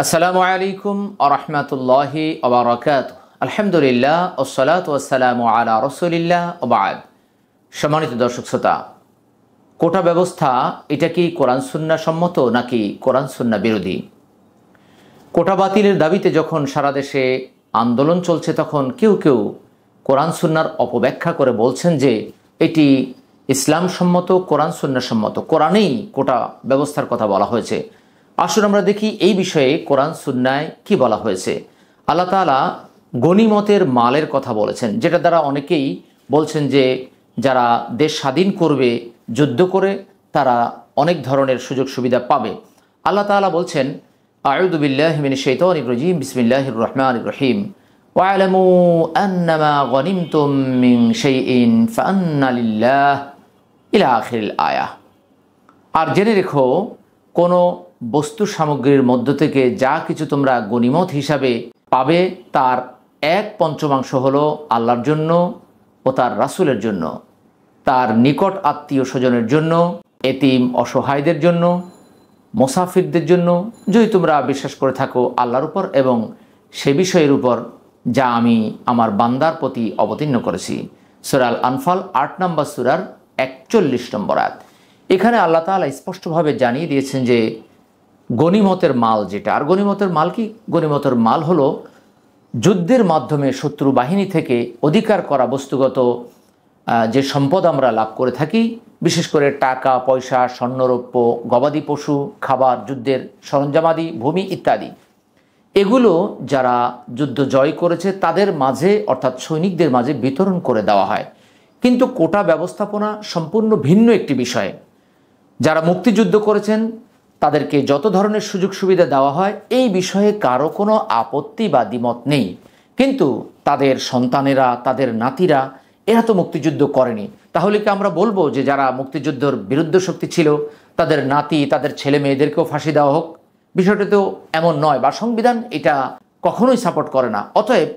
আসসালামু আলাইকুম ওয়া রাহমাতুল্লাহি ওয়া বারাকাতুহু। আলহামদুলিল্লাহ ওয়াসসালাতু ওয়াসসালামু আলা রাসূলিল্লাহ ওয়া বা'দ। সম্মানিত দর্শক শ্রোতা, কোটা ব্যবস্থা এটা কি কোরআন সুন্নাহ সম্মত নাকি কোরআন সুন্নাহ বিরোধী? কোটা বাতিলের দাবিতে যখন সারা দেশে আন্দোলন চলছে, তখন কেউ কেউ কোরআন সুন্নাহর অপব্যাখ্যা করে বলছেন যে এটি ইসলাম সম্মত, কোরআন সুন্নাহ সম্মত, কোরআনেই কোটা ব্যবস্থার কথা বলা হয়েছে। আসুন আমরা দেখি এই বিষয়ে কোরআন সুন্নায় কি বলা হয়েছে। আল্লাহ তাআলা গনিমতের মালের কথা বলেছেন, যেটা দ্বারা অনেকেই বলছেন যে যারা দেশ স্বাধীন করবে যুদ্ধ করে তারা অনেক ধরনের সুযোগ সুবিধা পাবে। আল্লাহ তাআলা বলছেন, আউযু বিল্লাহি মিনাশ শাইতানির রাজীম, বিসমিল্লাহির রহমানির রহিম, ওয়া'লামু আন্নামা গনিমতুম মিন শাইইন ফাআন্না লিল্লাহ ইলা আখিরিল আয়াহ। আর জেনে রেখো, কোনো বস্তু সামগ্রীর মধ্য থেকে যা কিছু তোমরা গনিমত হিসাবে পাবে তার 1/5 হলো আল্লাহর জন্য ও তার রাসূলের জন্য, তার নিকট আত্মীয় স্বজনের জন্য, এতিম অসহায়দের জন্য, মুসাফিরদের জন্য, যদি তোমরা বিশ্বাস করে থাকো আল্লাহর উপর এবং সে বিষয়ের উপর যা আমি আমার বান্দার প্রতি অবতীর্ণ করেছি। সূরা আল আনফাল 8 নম্বর সূরার 41 নম্বর আয়াত। এখানে আল্লাহ তাআলা স্পষ্টভাবে জানিয়ে দিয়েছেন যে গনিমতের মাল যেটা, আর গনিমতের মাল কি? গনিমতের মাল হলো যুদ্ধের মাধ্যমে শত্রু বাহিনী থেকে অধিকার করা বস্তুগত যে সম্পদ আমরা লাভ করে থাকি, বিশেষ করে টাকা পয়সা, স্বর্ণরৌপ্য, গবাদি পশু, খাবার, যুদ্ধের সরঞ্জামাদি, ভূমি ইত্যাদি। এগুলো যারা যুদ্ধ জয় করেছে তাদের মাঝে, অর্থাৎ সৈনিকদের মাঝে বিতরণ করে দেওয়া হয়। কিন্তু কোটা ব্যবস্থাপনা সম্পূর্ণ ভিন্ন একটি বিষয়। যারা মুক্তিযুদ্ধ করেছেন তাদেরকে যত ধরনের সুযোগ সুবিধা দেওয়া হয় এই বিষয়ে কারো কোনো আপত্তি বা দ্বিমত নেই। কিন্তু তাদের সন্তানেরা, তাদের নাতিরা, এরা তো মুক্তিযুদ্ধ করেনি। তাহলে কি আমরা বলবো যে যারা মুক্তিযুদ্ধের বিরুদ্ধ শক্তি ছিল তাদের নাতি, তাদের ছেলে মেয়েদেরকেও ফাঁসি দেওয়া হোক? বিষয়টা তো এমন নয়, বা সংবিধান এটা কখনোই সাপোর্ট করে না। অতএব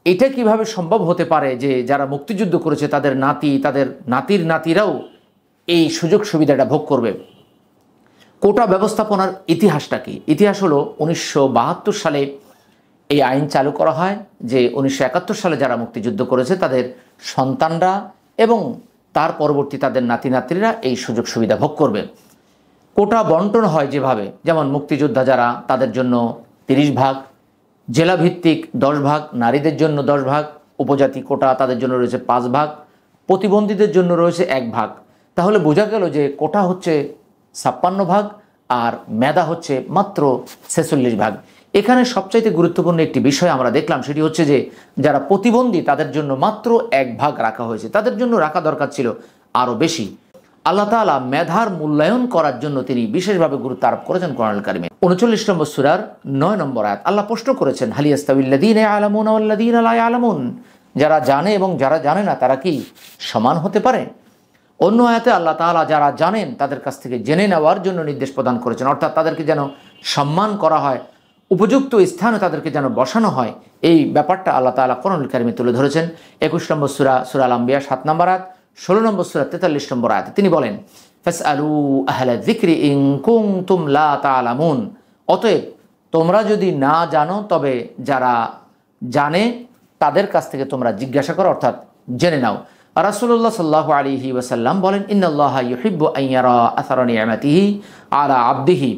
এটা কিভাবে সম্ভব হতে পারে যে যারা মুক্তিযুদ্ধ করেছে তাদের নাতি, তাদের নাতির নাতিরাও এই সুযোগ সুবিধাটা ভোগ করবে? কোটা ব্যবস্থাপনার ইতিহাসটা কি? ইতিহাস হলো 1972 সালে এই আইন চালু করা হয় যে 1971 সালে যারা মুক্তিযুদ্ধ করেছে তাদের সন্তানরা এবং তার পরবর্তী তাদের নাতি নাতনিরা এই সুযোগ সুবিধা ভোগ করবে। কোটা বন্টন হয় যেভাবে, যেমন মুক্তিযোদ্ধা যারা তাদের জন্য 30 ভাগ, জেলাভিত্তিক 10 ভাগ, নারীদের জন্য 10 ভাগ, উপজাতি কোটা তাদের জন্য রয়েছে 5 ভাগ, প্রতিবন্ধীদের জন্য রয়েছে 1 ভাগ। তাহলে বোঝা গেল যে কোটা হচ্ছে 56 ভাগ আর মেধা হচ্ছে মাত্র 46 ভাগ। এখানে সবচাইতে গুরুত্বপূর্ণ একটি বিষয় আমরা দেখলাম, সেটি হচ্ছে যে যারা প্রতিবন্ধী তাদের জন্য মাত্র 1 ভাগ রাখা হয়েছে, তাদের জন্য রাখা দরকার ছিল আরও বেশি। আল্লাহ তাআলা মেধার মূল্যায়ন করার জন্য তিনি বিশেষভাবে গুরুত্ব আরোপ করেছেন কোরআনুল কারিমে। 39 নম্বর সূরার 9 নম্বর আয়াত আল্লাহ প্রশ্ন করেছেন, হাল ইয়াস্তাবিল্লাযীনা ইয়ালামুনা ওয়াল্লাযীনা লা ইয়ালামুন, যারা জানে এবং যারা জানে না তারা কি সমান হতে পারে? অন্য আয়াতে আল্লাহ তাআলা যারা জানেন তাদের কাছ থেকে জেনে নেওয়ার জন্য নির্দেশ প্রদান করেছেন, অর্থাৎ তাদেরকে যেন সম্মান করা হয়, উপযুক্ত স্থানে তাদেরকে যেন বসানো হয়। এই ব্যাপারটা আল্লাহ তাআলা কোরআনুল কারিমে তুলে ধরেছেন। 21 নম্বর সূরা, সূরা আল আম্বিয়া 7 নম্বর আয়াত, 16 নম্বর সূরা 43 নম্বর আয়াতে তিনি বলেন, ফাসআলু আহলা যিকরি ইন কুনতুম লা তা'লামুন, অতএব তোমরা যদি না জানো তবে যারা জানে তাদের কাছ থেকে তোমরা জিজ্ঞাসা করো, অর্থাৎ জেনে নাও। রাসূলুল্লাহ সাল্লাল্লাহু আলাইহি ওয়াসাল্লাম বলেন, ইন্নাল্লাহা ইউহিব্বু আন ইয়ারা আসারা নি'মাতিহি আলা আবদিহি,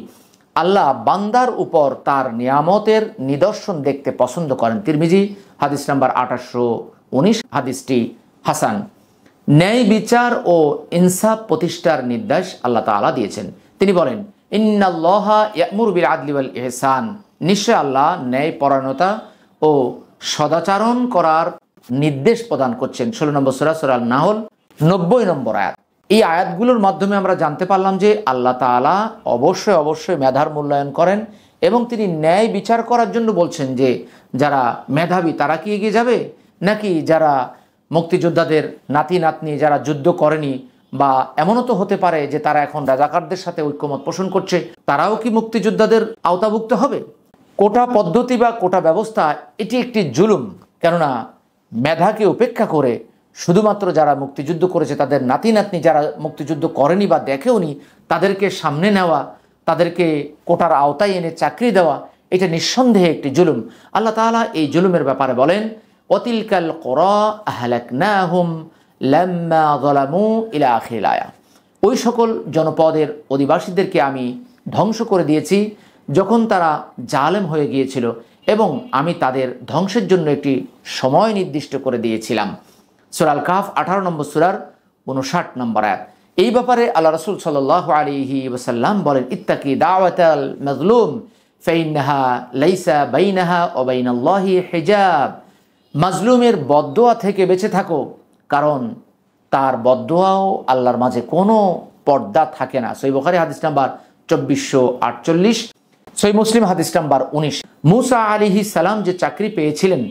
আল্লাহ বান্দার উপর তার নিয়ামতের নিদর্শন দেখতে পছন্দ করেন। তিরমিজি হাদিস নাম্বার 1819, হাদিসটি হাসান। ন্যায় বিচার ও ইনসাফ প্রতিষ্ঠার নির্দেশ আল্লাহ তাআলা দিয়েছেন। তিনি বলেন, ইন্নাল্লাহা ইয়া'মুরু বিল আদলি ওয়াল ইহসান, নিশ্চয় আল্লাহ ন্যায় পরায়ণতা ও সদাচরণ করার নির্দেশ প্রদান করছেন। 16 নম্বর সূরা, সূরা আন-নাহল 90 নম্বর আয়াত। এই আয়াতগুলোর মাধ্যমে আমরা জানতে পারলাম যে আল্লাহ তাআলা অবশ্যই মেধার মূল্যায়ন করেন এবং তিনি ন্যায় বিচার করার জন্য বলছেন যে যারা মেধাবী তারা কি এগিয়ে যাবে, নাকি যারা মুক্তিযোদ্ধাদের নাতি নাতনি যারা যুদ্ধ করেনি, বা এমনও তো হতে পারে যে তারা এখন রাজাকারদের সাথে ঐক্যমত পোষণ করছে, তারাও কি মুক্তিযোদ্ধাদের আওতাভুক্ত হবে? কোটা পদ্ধতি বা কোটা ব্যবস্থা এটি একটি জুলুম। কেননা মেধাকে উপেক্ষা করে শুধুমাত্র যারা মুক্তিযুদ্ধ করেছে তাদের নাতি নাতনি যারা মুক্তিযুদ্ধ করেনি বা দেখেওনি তাদেরকে সামনে নেওয়া, তাদেরকে কোটার আওতায় এনে চাকরি দেওয়া, এটা নিঃসন্দেহে একটি জুলুম। আল্লাহ তাআলা এই জুলুমের ব্যাপারে বলেন, ওয়াতিলকাল কুরা আহলাকনাহুম লাম্মা যালামু ইলা আখিরিল আয়া। ওই সকল জনপদের অধিবাসীদেরকে আমি ধ্বংস করে দিয়েছি যখন তারা জালেম হয়ে গিয়েছিল, এবং আমি তাদের ধ্বংসের জন্য একটি সময় নির্দিষ্ট করে দিয়েছিলাম। সূরা আল কাহফ 18 নম্বর সূরার 59 নম্বর আয়াত। এই ব্যাপারে আল্লাহ রাসূল সাল্লাল্লাহু আলাইহি ওয়াসাল্লাম বলেন, ইত্তাকি দাওয়াতাল মাজলুম ফাইন্নাহা লাইসা বাইনাহা ওয়া বাইনাল্লাহি হিজাব। মাজলুমের বদদোয়া থেকে বেঁচে থাকো, কারণ তার বদদোয়াও আল্লাহর মাঝে কোনো পর্দা থাকে না। সহিহ বুখারী হাদিস নাম্বার 2448, সহিহ মুসলিম হাদিস নাম্বার 19। মূসা আলাইহিস সালাম যে চাকরি পেয়েছিলেন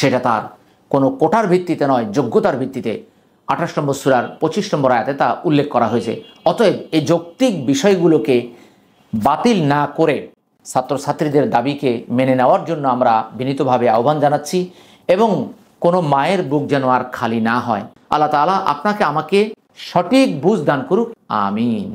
সেটা তার কোনো কোটার ভিত্তিতে নয়, যোগ্যতার ভিত্তিতে 28 নম্বর সূরার 25 নম্বর আয়াতে তা উল্লেখ করা হয়েছে। অতএব এই যৌক্তিক বিষয়গুলোকে বাতিল না করে ছাত্রছাত্রীদের দাবিকে মেনে নেওয়ার জন্য আমরা বিনীতভাবে আহ্বান জানাচ্ছি, এবং কোনো মায়ের বুক যেন আর খালি না হয়। আল্লাহ তাআলা আপনাকে আমাকে সঠিক বুঝ দান করুক, আমিন।